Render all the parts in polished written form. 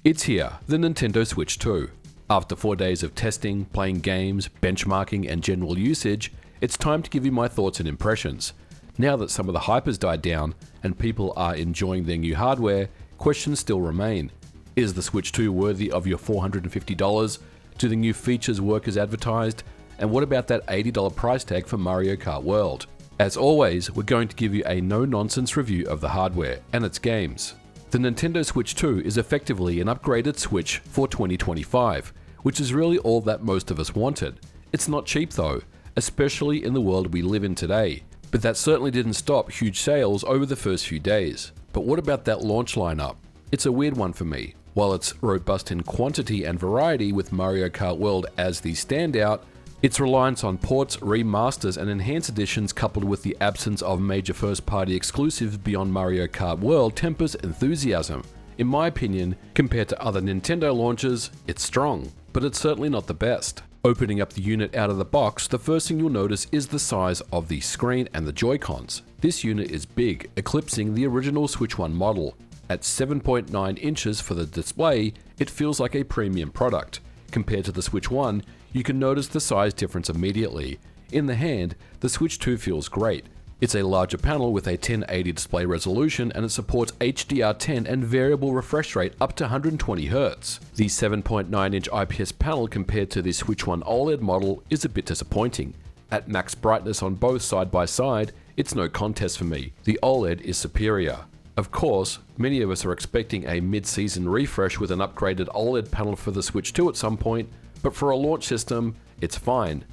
It's here, the Nintendo Switch 2. After 4 days of testing, playing games, benchmarking and general usage, it's time to give you my thoughts and impressions. Now that some of the hype has died down and people are enjoying their new hardware, questions still remain. Is the Switch 2 worthy of your $450? Do the new features work as advertised? And what about that $80 price tag for Mario Kart World? As always, we're going to give you a no-nonsense review of the hardware and its games. The Nintendo Switch 2 is effectively an upgraded Switch for 2025, which is really all that most of us wanted. It's not cheap though, especially in the world we live in today. But that certainly didn't stop huge sales over the first few days. But what about that launch lineup? It's a weird one for me. While it's robust in quantity and variety with Mario Kart World as the standout, its reliance on ports, remasters and enhanced editions coupled with the absence of major first-party exclusives beyond Mario Kart World tempers enthusiasm. In my opinion, compared to other Nintendo launches, it's strong, but it's certainly not the best. Opening up the unit out of the box, the first thing you'll notice is the size of the screen and the Joy-Cons. This unit is big, eclipsing the original Switch 1 model. At 7.9 inches for the display, it feels like a premium product. Compared to the Switch 1, you can notice the size difference immediately. In the hand, the Switch 2 feels great. It's a larger panel with a 1080 display resolution and it supports HDR10 and variable refresh rate up to 120Hz. The 7.9-inch IPS panel compared to the Switch 1 OLED model is a bit disappointing. At max brightness on both side by side, it's no contest for me. The OLED is superior. Of course, many of us are expecting a mid-season refresh with an upgraded OLED panel for the Switch 2 at some point, but for a launch system, it's fine.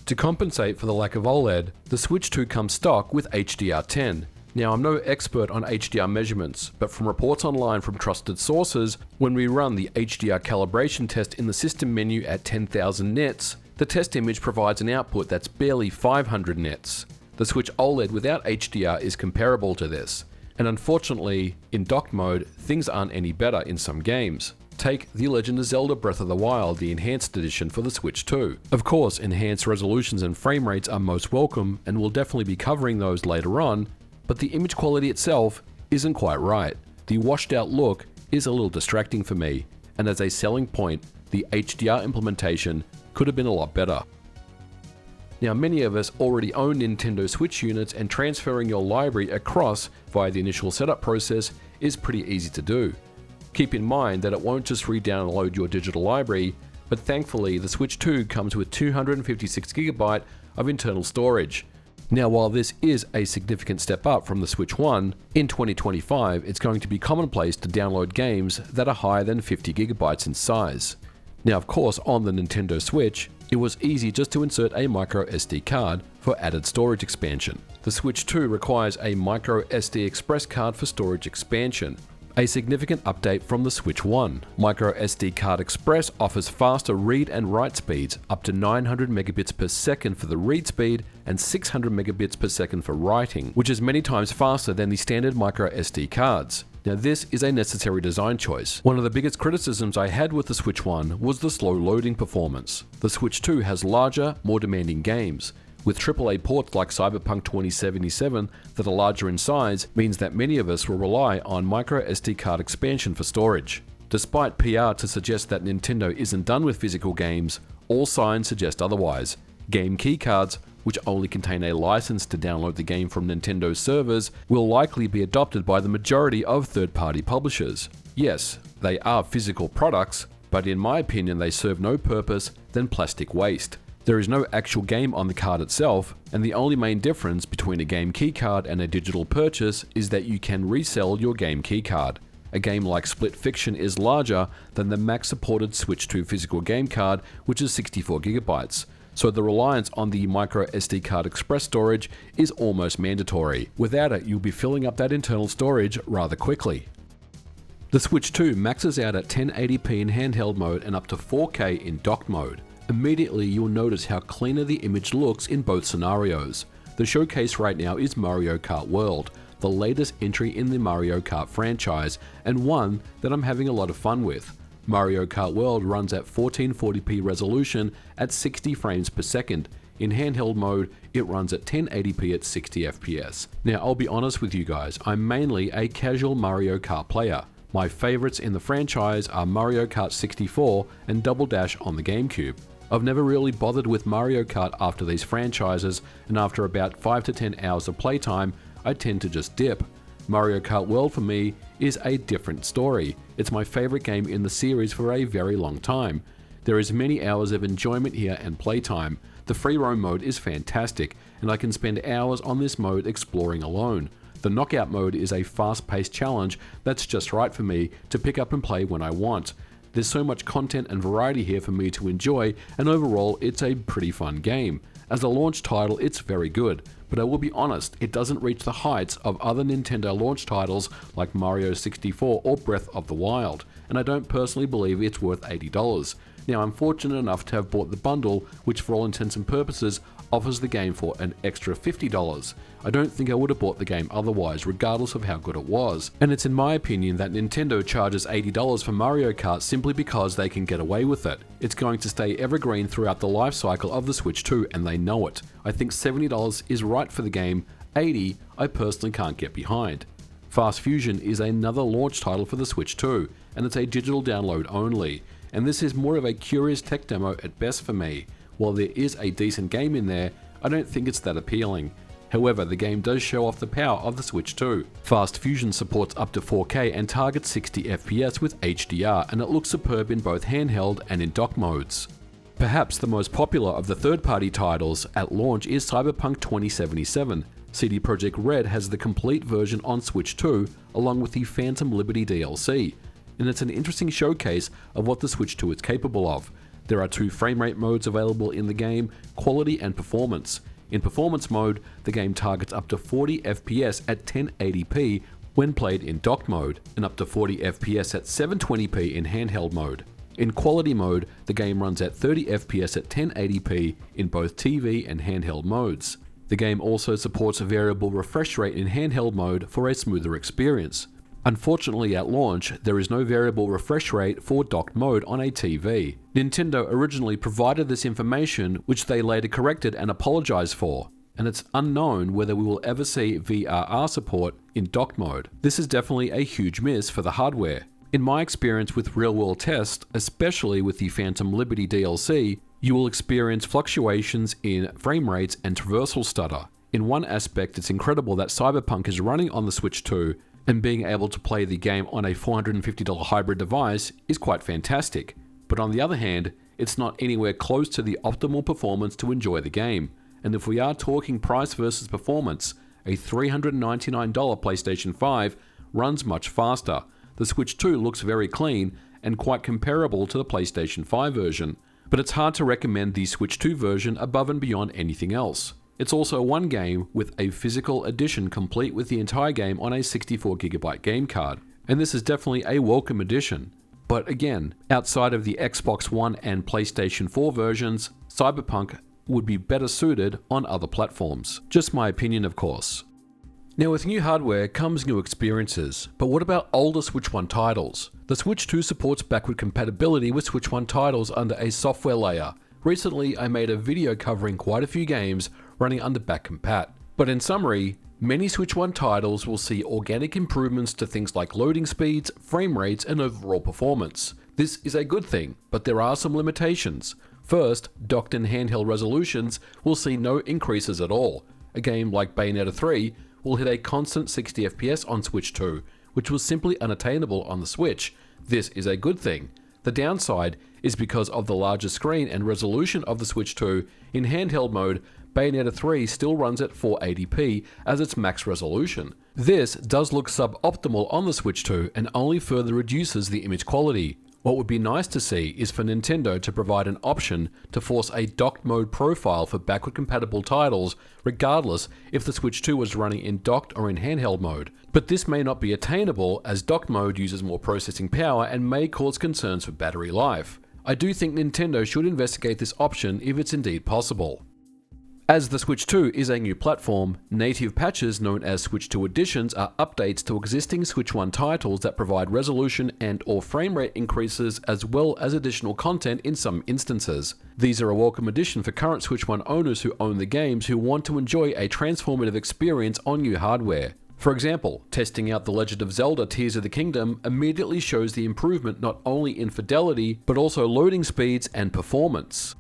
To compensate for the lack of OLED, the Switch 2 comes stock with HDR10. Now, I'm no expert on HDR measurements, but from reports online from trusted sources, when we run the HDR calibration test in the system menu at 10,000 nits, the test image provides an output that's barely 500 nits. The Switch OLED without HDR is comparable to this. And unfortunately, in docked mode, things aren't any better in some games. Take The Legend of Zelda Breath of the Wild, the Enhanced Edition for the Switch 2. Of course, enhanced resolutions and frame rates are most welcome, and we'll definitely be covering those later on, but the image quality itself isn't quite right. The washed out look is a little distracting for me, and as a selling point, the HDR implementation could have been a lot better. Now, many of us already own Nintendo Switch units, and transferring your library across via the initial setup process is pretty easy to do. Keep in mind that it won't just re-download your digital library, but thankfully the Switch 2 comes with 256GB of internal storage. Now, while this is a significant step up from the Switch 1, in 2025 it's going to be commonplace to download games that are higher than 50GB in size. Now, of course, on the Nintendo Switch, it was easy just to insert a microSD card for added storage expansion. The Switch 2 requires a microSD Express card for storage expansion, a significant update from the Switch 1. MicroSD Card Express offers faster read and write speeds, up to 900 megabits per second for the read speed and 600 megabits per second for writing, which is many times faster than the standard microSD cards. Now, this is a necessary design choice. One of the biggest criticisms I had with the Switch 1 was the slow loading performance. The Switch 2 has larger, more demanding games. With AAA ports like Cyberpunk 2077 that are larger in size, means that many of us will rely on microSD card expansion for storage. Despite PR to suggest that Nintendo isn't done with physical games, all signs suggest otherwise. Game keycards, which only contain a license to download the game from Nintendo's servers, will likely be adopted by the majority of third-party publishers. Yes, they are physical products, but in my opinion they serve no purpose than plastic waste. There is no actual game on the card itself, and the only main difference between a game keycard and a digital purchase is that you can resell your game keycard. A game like Split Fiction is larger than the max supported Switch 2 physical game card, which is 64GB. So the reliance on the microSD card express storage is almost mandatory. Without it, you'll be filling up that internal storage rather quickly. The Switch 2 maxes out at 1080p in handheld mode and up to 4K in docked mode. Immediately you'll notice how cleaner the image looks in both scenarios. The showcase right now is Mario Kart World, the latest entry in the Mario Kart franchise, and one that I'm having a lot of fun with. Mario Kart World runs at 1440p resolution at 60 frames per second. In handheld mode, it runs at 1080p at 60 FPS. Now, I'll be honest with you guys, I'm mainly a casual Mario Kart player, My favourites in the franchise are Mario Kart 64 and Double Dash on the GameCube. I've never really bothered with Mario Kart after these franchises, and after about 5 to 10 hours of playtime, I tend to just dip. Mario Kart World for me is a different story. It's my favourite game in the series for a very long time. There is many hours of enjoyment here and playtime. The free roam mode is fantastic, and I can spend hours on this mode exploring alone. The knockout mode is a fast-paced challenge that's just right for me to pick up and play when I want. There's so much content and variety here for me to enjoy, and overall it's a pretty fun game. As a launch title, it's very good, but I will be honest, it doesn't reach the heights of other Nintendo launch titles like Mario 64 or Breath of the Wild, and I don't personally believe it's worth $80. Now, I'm fortunate enough to have bought the bundle, which for all intents and purposes offers the game for an extra $50. I don't think I would have bought the game otherwise, regardless of how good it was. And it's in my opinion that Nintendo charges $80 for Mario Kart simply because they can get away with it. It's going to stay evergreen throughout the life cycle of the Switch 2, and they know it. I think $70 is right for the game. $80 I personally can't get behind. Fast Fusion is another launch title for the Switch 2, and it's a digital download only. And this is more of a curious tech demo at best for me. While there is a decent game in there, I don't think it's that appealing. However, the game does show off the power of the Switch 2. Fast Fusion supports up to 4K and targets 60 FPS with HDR, and it looks superb in both handheld and in dock modes. Perhaps the most popular of the third-party titles at launch is Cyberpunk 2077. CD Projekt Red has the complete version on Switch 2, along with the Phantom Liberty DLC. And it's an interesting showcase of what the Switch 2 is capable of. There are 2 frame rate modes available in the game, quality and performance. In performance mode, the game targets up to 40 FPS at 1080p when played in dock mode, and up to 40 FPS at 720p in handheld mode. In quality mode, the game runs at 30 FPS at 1080p in both TV and handheld modes. The game also supports a variable refresh rate in handheld mode for a smoother experience. Unfortunately, at launch, there is no variable refresh rate for docked mode on a TV. Nintendo originally provided this information, which they later corrected and apologized for, and it's unknown whether we will ever see VRR support in docked mode. This is definitely a huge miss for the hardware. In my experience with real-world tests, especially with the Phantom Liberty DLC, you will experience fluctuations in frame rates and traversal stutter. In one aspect, it's incredible that Cyberpunk is running on the Switch 2, and being able to play the game on a $450 hybrid device is quite fantastic. But on the other hand, it's not anywhere close to the optimal performance to enjoy the game. And if we are talking price versus performance, a $399 PlayStation 5 runs much faster. The Switch 2 looks very clean and quite comparable to the PlayStation 5 version. But it's hard to recommend the Switch 2 version above and beyond anything else. It's also one game with a physical edition complete with the entire game on a 64GB game card, and this is definitely a welcome addition. But again, outside of the Xbox One and PlayStation 4 versions, Cyberpunk would be better suited on other platforms. Just my opinion, of course. Now, with new hardware comes new experiences, but what about older Switch 1 titles? The Switch 2 supports backward compatibility with Switch 1 titles under a software layer. Recently, I made a video covering quite a few games running under back Compat. But in summary, many Switch 1 titles will see organic improvements to things like loading speeds, frame rates, and overall performance. This is a good thing, but there are some limitations. First, docked and handheld resolutions will see no increases at all. A game like Bayonetta 3 will hit a constant 60 FPS on Switch 2, which was simply unattainable on the Switch. This is a good thing. The downside is because of the larger screen and resolution of the Switch 2, in handheld mode, Bayonetta 3 still runs at 480p as its max resolution. This does look suboptimal on the Switch 2 and only further reduces the image quality. What would be nice to see is for Nintendo to provide an option to force a docked mode profile for backward compatible titles, regardless if the Switch 2 was running in docked or in handheld mode. But this may not be attainable, as docked mode uses more processing power and may cause concerns for battery life. I do think Nintendo should investigate this option if it's indeed possible. As the Switch 2 is a new platform, native patches known as Switch 2 Editions are updates to existing Switch 1 titles that provide resolution and/or frame rate increases, as well as additional content in some instances. These are a welcome addition for current Switch 1 owners who own the games who want to enjoy a transformative experience on new hardware. For example, testing out The Legend of Zelda Tears of the Kingdom immediately shows the improvement not only in fidelity, but also loading speeds and performance.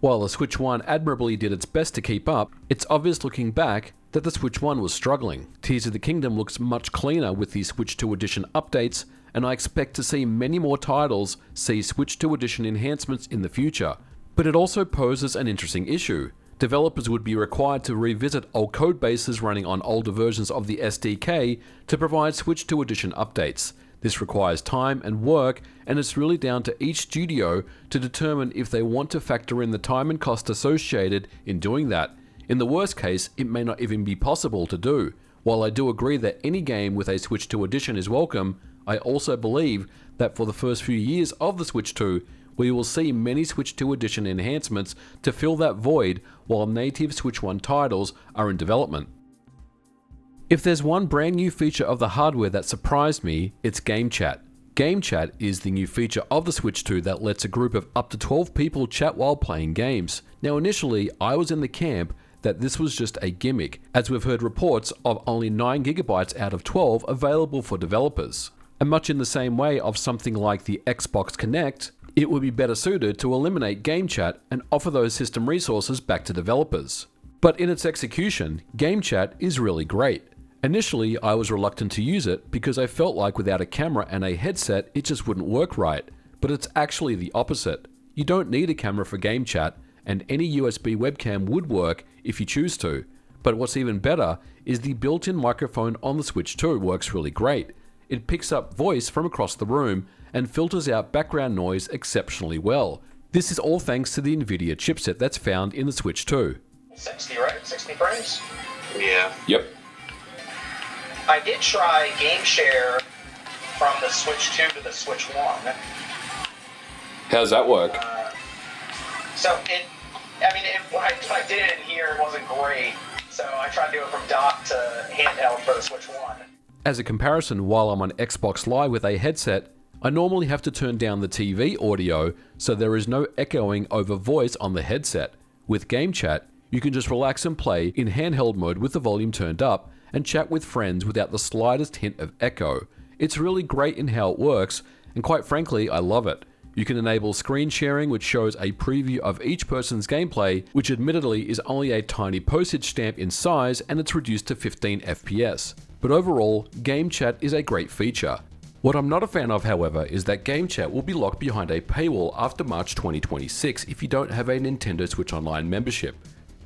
While the Switch 1 admirably did its best to keep up, it's obvious looking back that the Switch 1 was struggling. Tears of the Kingdom looks much cleaner with the Switch 2 Edition updates, and I expect to see many more titles see Switch 2 Edition enhancements in the future. But it also poses an interesting issue. Developers would be required to revisit old code bases running on older versions of the SDK to provide Switch 2 Edition updates. This requires time and work, and it's really down to each studio to determine if they want to factor in the time and cost associated in doing that. In the worst case, it may not even be possible to do. While I do agree that any game with a Switch 2 Edition is welcome, I also believe that for the first few years of the Switch 2, we will see many Switch 2 Edition enhancements to fill that void while native Switch 1 titles are in development. If there's one brand new feature of the hardware that surprised me, it's Gamechat. Gamechat is the new feature of the Switch 2 that lets a group of up to 12 people chat while playing games. Now initially, I was in the camp that this was just a gimmick, as we've heard reports of only 9GB out of 12 available for developers. And much in the same way of something like the Xbox Kinect, it would be better suited to eliminate Gamechat and offer those system resources back to developers. But in its execution, Gamechat is really great. Initially, I was reluctant to use it because I felt like without a camera and a headset, it just wouldn't work right. But it's actually the opposite. You don't need a camera for Gamechat, and any USB webcam would work if you choose to. But what's even better is the built-in microphone on the Switch 2 works really great. It picks up voice from across the room and filters out background noise exceptionally well. This is all thanks to the NVIDIA chipset that's found in the Switch 2. 60, right? 60 frames? Yeah. Yep. I did try GameShare from the Switch 2 to the Switch 1. How's that work? When I did it in here, it wasn't great. So I tried to do it from dock to handheld for the Switch 1. As a comparison, while I'm on Xbox Live with a headset, I normally have to turn down the TV audio so there is no echoing over voice on the headset. With Gamechat, you can just relax and play in handheld mode with the volume turned up and chat with friends without the slightest hint of echo. It's really great in how it works, and quite frankly, I love it. You can enable screen sharing, which shows a preview of each person's gameplay, which admittedly is only a tiny postage stamp in size and it's reduced to 15 FPS. But overall, Gamechat is a great feature. What I'm not a fan of, however, is that Gamechat will be locked behind a paywall after March 2026 if you don't have a Nintendo Switch Online membership.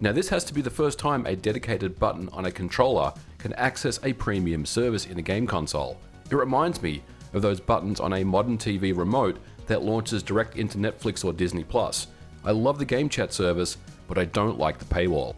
Now this has to be the first time a dedicated button on a controller can access a premium service in a game console. It reminds me of those buttons on a modern TV remote that launches direct into Netflix or Disney+. I love the Gamechat service, but I don't like the paywall.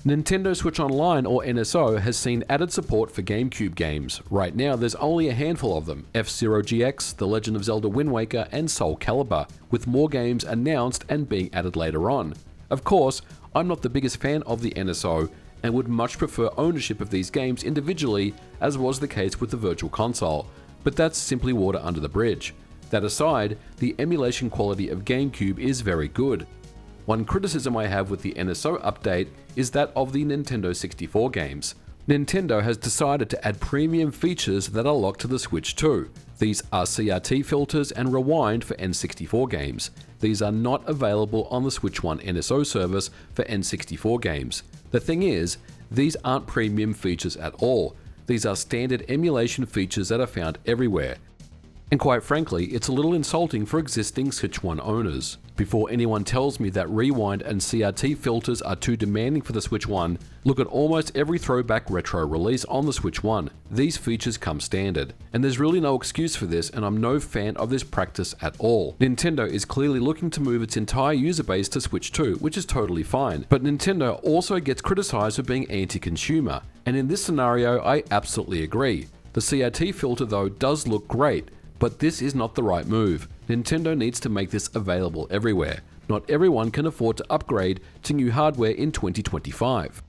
Nintendo Switch Online, or NSO, has seen added support for GameCube games. Right now, there's only a handful of them: F-Zero GX, The Legend of Zelda Wind Waker, and Soul Calibur, with more games announced and being added later on. Of course, I'm not the biggest fan of the NSO, and would much prefer ownership of these games individually, as was the case with the Virtual Console, but that's simply water under the bridge. That aside, the emulation quality of GameCube is very good. One criticism I have with the NSO update is that of the Nintendo 64 games. Nintendo has decided to add premium features that are locked to the Switch 2. These are CRT filters and rewind for N64 games. These are not available on the Switch 1 NSO service for N64 games. The thing is, these aren't premium features at all. These are standard emulation features that are found everywhere. And quite frankly, it's a little insulting for existing Switch 1 owners. Before anyone tells me that rewind and CRT filters are too demanding for the Switch 1, look at almost every throwback retro release on the Switch 1. These features come standard, and there's really no excuse for this, and I'm no fan of this practice at all. Nintendo is clearly looking to move its entire user base to Switch 2, which is totally fine, but Nintendo also gets criticized for being anti-consumer, and in this scenario I absolutely agree. The CRT filter though does look great, but this is not the right move. Nintendo needs to make this available everywhere. Not everyone can afford to upgrade to new hardware in 2025.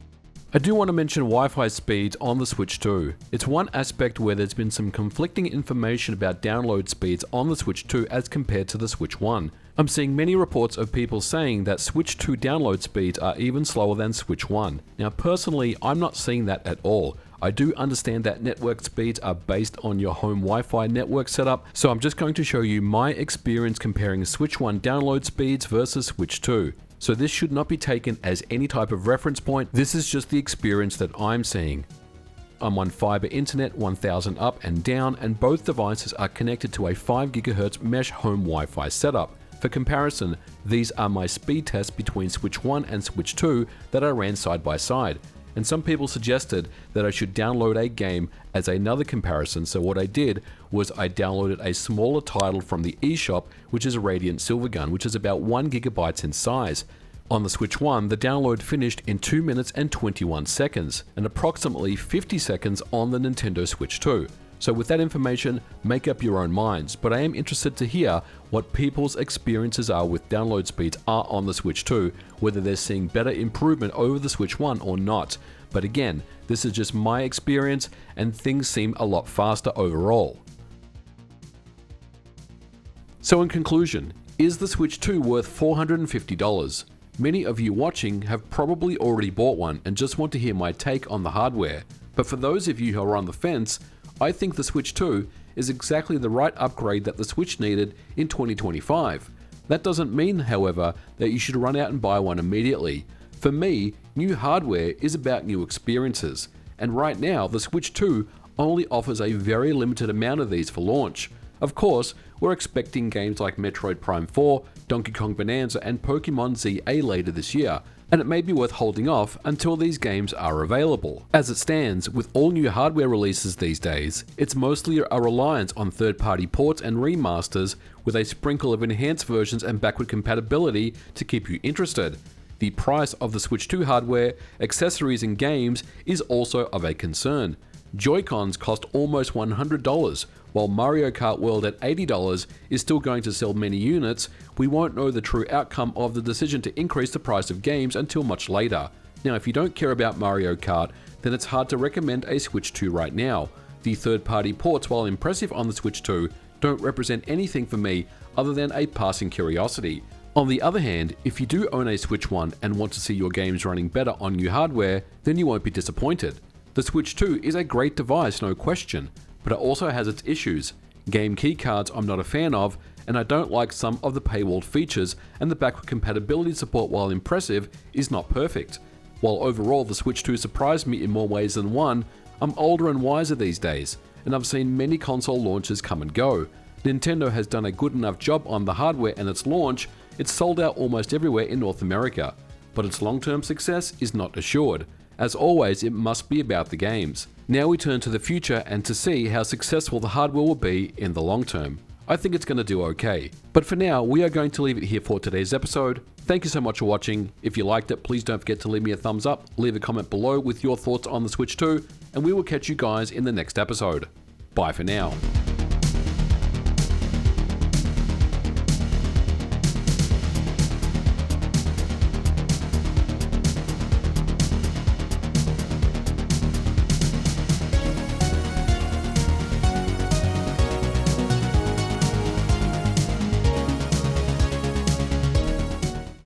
I do want to mention Wi-Fi speeds on the Switch 2. It's one aspect where there's been some conflicting information about download speeds on the Switch 2 as compared to the Switch 1. I'm seeing many reports of people saying that Switch 2 download speeds are even slower than Switch 1. Now personally, I'm not seeing that at all. I do understand that network speeds are based on your home Wi-Fi network setup, so I'm just going to show you my experience comparing Switch 1 download speeds versus Switch 2. So this should not be taken as any type of reference point, this is just the experience that I'm seeing. I'm on fiber internet 1000 up and down, and both devices are connected to a 5 GHz mesh home Wi-Fi setup. For comparison, these are my speed tests between Switch 1 and Switch 2 that I ran side by side. And some people suggested that I should download a game as another comparison, so what I did was I downloaded a smaller title from the eShop, which is Radiant Silvergun, which is about 1 GB in size. On the Switch 1, the download finished in 2 minutes and 21 seconds, and approximately 50 seconds on the Nintendo Switch 2. So with that information, make up your own minds, but I am interested to hear what people's experiences are with download speeds are on the Switch 2, whether they're seeing better improvement over the Switch 1 or not. But again, this is just my experience, and things seem a lot faster overall. So in conclusion, is the Switch 2 worth $450? Many of you watching have probably already bought one and just want to hear my take on the hardware. But for those of you who are on the fence, I think the Switch 2 is exactly the right upgrade that the Switch needed in 2025. That doesn't mean, however, that you should run out and buy one immediately. For me, new hardware is about new experiences, and right now the Switch 2 only offers a very limited amount of these for launch. Of course, we're expecting games like Metroid Prime 4, Donkey Kong Bonanza and Pokemon ZA later this year, and it may be worth holding off until these games are available. As it stands, with all new hardware releases these days, it's mostly a reliance on third-party ports and remasters with a sprinkle of enhanced versions and backward compatibility to keep you interested. The price of the Switch 2 hardware, accessories and games is also of a concern. Joy-Cons cost almost $100, while Mario Kart World at $80 is still going to sell many units. We won't know the true outcome of the decision to increase the price of games until much later. Now, if you don't care about Mario Kart, then it's hard to recommend a Switch 2 right now. The third-party ports, while impressive on the Switch 2, don't represent anything for me other than a passing curiosity. On the other hand, if you do own a Switch 1 and want to see your games running better on new hardware, then you won't be disappointed. The Switch 2 is a great device, no question, but it also has its issues. Game keycards I'm not a fan of, and I don't like some of the paywalled features, and the backward compatibility support, while impressive, is not perfect. While overall the Switch 2 surprised me in more ways than one, I'm older and wiser these days, and I've seen many console launches come and go. Nintendo has done a good enough job on the hardware, and its launch, it's sold out almost everywhere in North America, but its long-term success is not assured. As always, it must be about the games. Now we turn to the future and to see how successful the hardware will be in the long term. I think it's going to do okay. But for now, we are going to leave it here for today's episode. Thank you so much for watching. If you liked it, please don't forget to leave me a thumbs up, leave a comment below with your thoughts on the Switch 2, and we will catch you guys in the next episode. Bye for now.